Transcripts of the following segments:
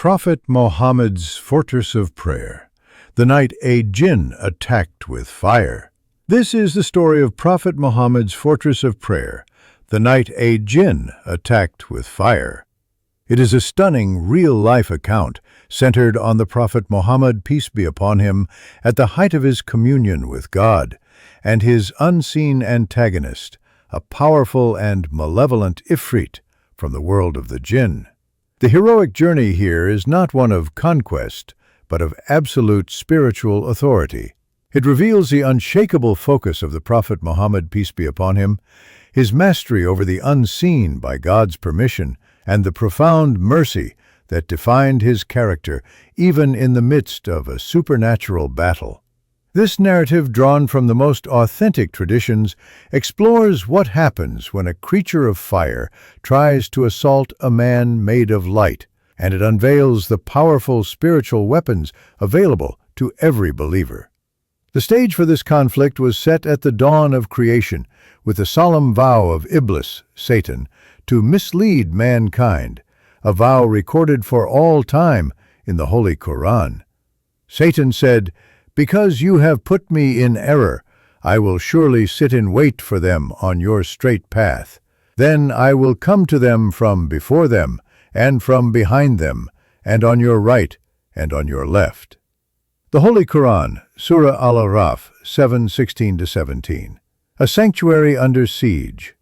Prophet Muhammad's fortress of prayer, the night a jinn attacked with fire. This is the story of Prophet Muhammad's fortress of prayer, the night a jinn attacked with fire. It is a stunning, real-life account centered on the Prophet Muhammad, peace be upon him, at the height of his communion with God, and his unseen antagonist, a powerful and malevolent Ifrit from the world of the jinn. The heroic journey here is not one of conquest, but of absolute spiritual authority. It reveals the unshakable focus of the Prophet Muhammad, peace be upon him, his mastery over the unseen by God's permission, and the profound mercy that defined his character even in the midst of a supernatural battle. This narrative, drawn from the most authentic traditions, explores what happens when a creature of fire tries to assault a man made of light, and it unveils the powerful spiritual weapons available to every believer. The stage for this conflict was set at the dawn of creation, with the solemn vow of Iblis, Satan, to mislead mankind, a vow recorded for all time in the Holy Quran. Satan said, "Because you have put me in error, I will surely sit in wait for them on your straight path. Then I will come to them from before them, and from behind them, and on your right, and on your left." The Holy Quran, Surah Al-Araf 7:16-17. A sanctuary under siege.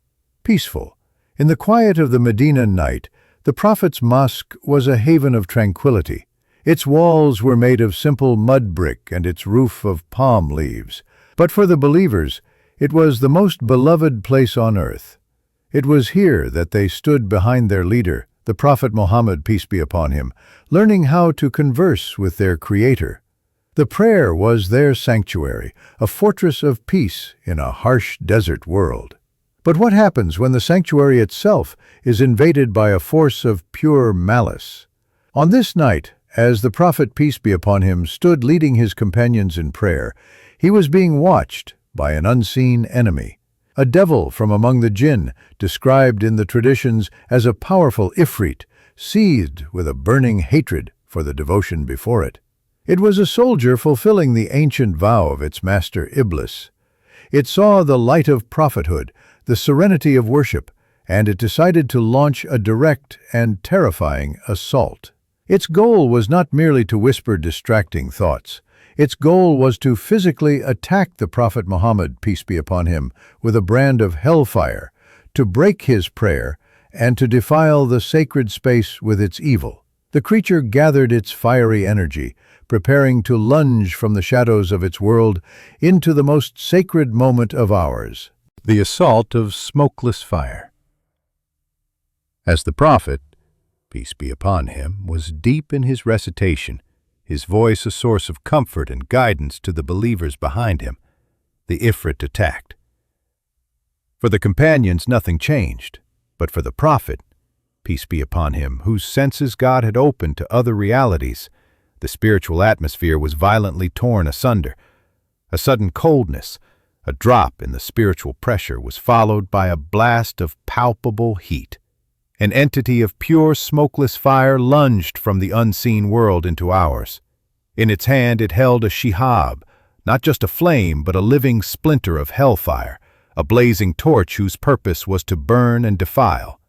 Peaceful. In the quiet of the Medina night, the Prophet's mosque was a haven of tranquility. Its walls were made of simple mud brick and its roof of palm leaves. But for the believers, it was the most beloved place on earth. It was here that they stood behind their leader, the Prophet Muhammad, peace be upon him, learning how to converse with their Creator. The prayer was their sanctuary, a fortress of peace in a harsh desert world. But what happens when the sanctuary itself is invaded by a force of pure malice? On this night, as the Prophet, peace be upon him, stood leading his companions in prayer, he was being watched by an unseen enemy, a devil from among the jinn, described in the traditions as a powerful Ifrit, seethed with a burning hatred for the devotion before it. It was a soldier fulfilling the ancient vow of its master Iblis. It saw the light of prophethood, the serenity of worship, and it decided to launch a direct and terrifying assault. Its goal was not merely to whisper distracting thoughts. Its goal was to physically attack the Prophet Muhammad, peace be upon him, with a brand of hellfire, to break his prayer, and to defile the sacred space with its evil. The creature gathered its fiery energy, preparing to lunge from the shadows of its world into the most sacred moment of ours, the assault of smokeless fire. As the Prophet, peace be upon him, was deep in his recitation, his voice a source of comfort and guidance to the believers behind him, the Ifrit attacked. For the companions nothing changed, but for the Prophet, peace be upon him, whose senses God had opened to other realities, the spiritual atmosphere was violently torn asunder. A sudden coldness, a drop in the spiritual pressure, was followed by a blast of palpable heat. An entity of pure smokeless fire lunged from the unseen world into ours. In its hand it held a shihab, not just a flame, but a living splinter of hellfire, a blazing torch whose purpose was to burn and defile.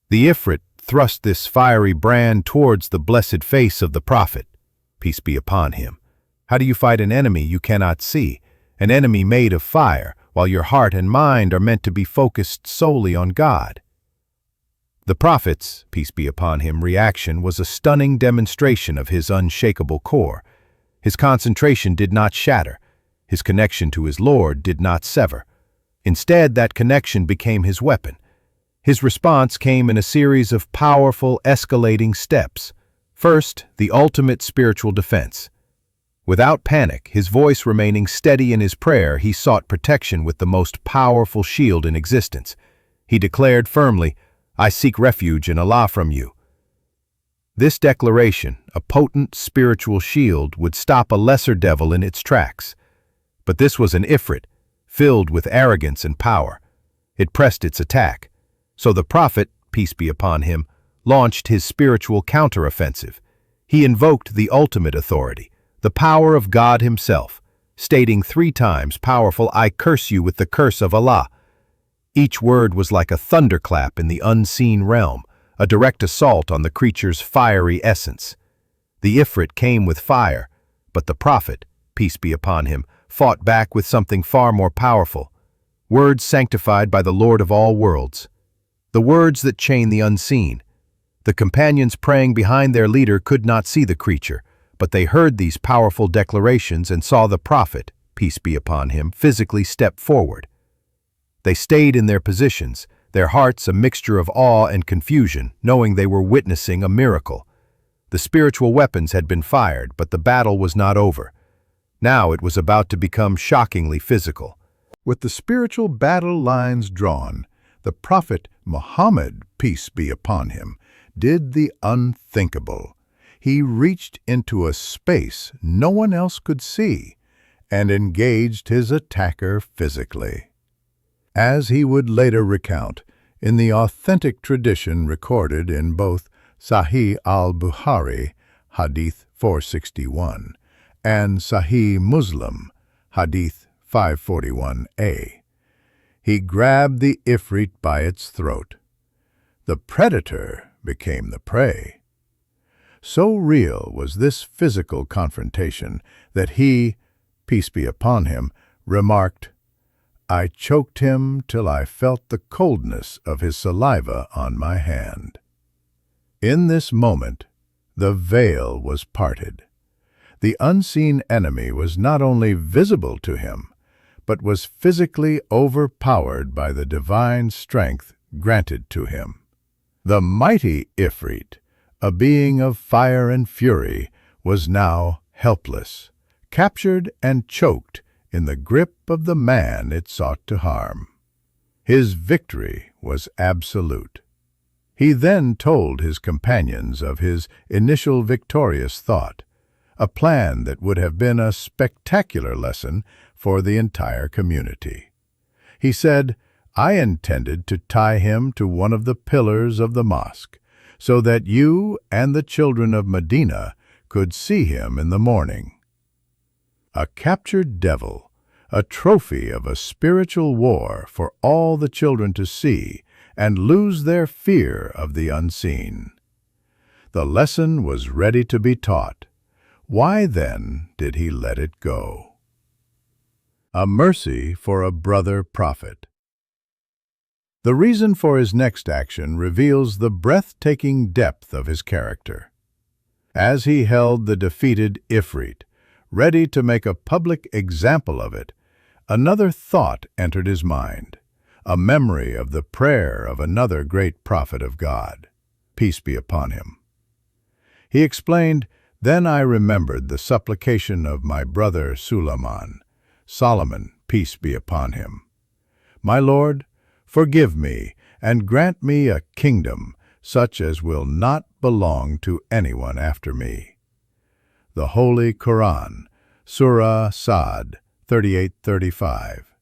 The Ifrit thrust this fiery brand towards the blessed face of the Prophet, peace be upon him. How do you fight an enemy you cannot see, an enemy made of fire, while your heart and mind are meant to be focused solely on God? The Prophet's, peace be upon him, reaction was a stunning demonstration of his unshakable core. His concentration did not shatter. His connection to his Lord did not sever. Instead, that connection became his weapon. His response came in a series of powerful, escalating steps. First, the ultimate spiritual defense. Without panic, his voice remaining steady in his prayer, he sought protection with the most powerful shield in existence. He declared firmly, "I seek refuge in Allah from you." This declaration, a potent spiritual shield, would stop a lesser devil in its tracks. But this was an Ifrit, filled with arrogance and power. It pressed its attack. So the Prophet, peace be upon him, launched his spiritual counteroffensive. He invoked the ultimate authority, the power of God himself, stating 3 times powerful, "I curse you with the curse of Allah." Each word was like a thunderclap in the unseen realm, a direct assault on the creature's fiery essence. The Ifrit came with fire, but the Prophet, peace be upon him, fought back with something far more powerful. Words sanctified by the Lord of all worlds. The words that chain the unseen. The companions praying behind their leader could not see the creature, but they heard these powerful declarations and saw the Prophet, peace be upon him, physically step forward. They stayed in their positions, their hearts a mixture of awe and confusion, knowing they were witnessing a miracle. The spiritual weapons had been fired, but the battle was not over. Now it was about to become shockingly physical. With the spiritual battle lines drawn, the Prophet Muhammad, peace be upon him, did the unthinkable. He reached into a space no one else could see and engaged his attacker physically. As he would later recount in the authentic tradition recorded in both Sahih al-Bukhari, Hadith 461, and Sahih Muslim, Hadith 541a. He grabbed the Ifrit by its throat. The predator became the prey. So real was this physical confrontation that he, peace be upon him, remarked, "I choked him till I felt the coldness of his saliva on my hand." In this moment, the veil was parted. The unseen enemy was not only visible to him, but was physically overpowered by the divine strength granted to him. The mighty Ifrit, a being of fire and fury, was now helpless, captured and choked in the grip of the man it sought to harm. His victory was absolute. He then told his companions of his initial victorious thought, a plan that would have been a spectacular lesson for the entire community. He said, "I intended to tie him to one of the pillars of the mosque, so that you and the children of Medina could see him in the morning." A captured devil, a trophy of a spiritual war for all the children to see and lose their fear of the unseen. The lesson was ready to be taught. Why then did he let it go? A mercy for a brother prophet. The reason for his next action reveals the breathtaking depth of his character. As he held the defeated Ifrit, ready to make a public example of it, another thought entered his mind, a memory of the prayer of another great prophet of God, peace be upon him. He explained, "Then I remembered the supplication of my brother Solomon, peace be upon him. My Lord, forgive me and grant me a kingdom such as will not belong to anyone after me." The Holy Quran, Surah Sa'd 38-35.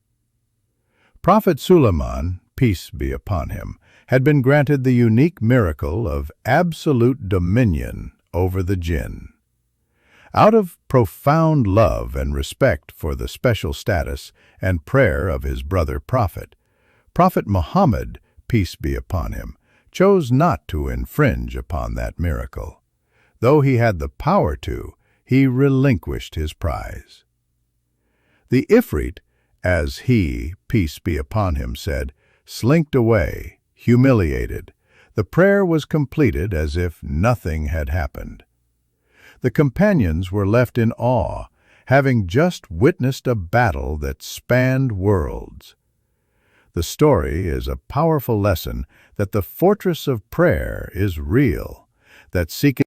Prophet Suleiman, peace be upon him, had been granted the unique miracle of absolute dominion over the jinn. Out of profound love and respect for the special status and prayer of his brother prophet, Prophet Muhammad, peace be upon him, chose not to infringe upon that miracle. Though he had the power to, he relinquished his prize. The Ifrit, as he, peace be upon him, said, slinked away, humiliated. The prayer was completed as if nothing had happened. The companions were left in awe, having just witnessed a battle that spanned worlds. The story is a powerful lesson that the fortress of prayer is real, that seeking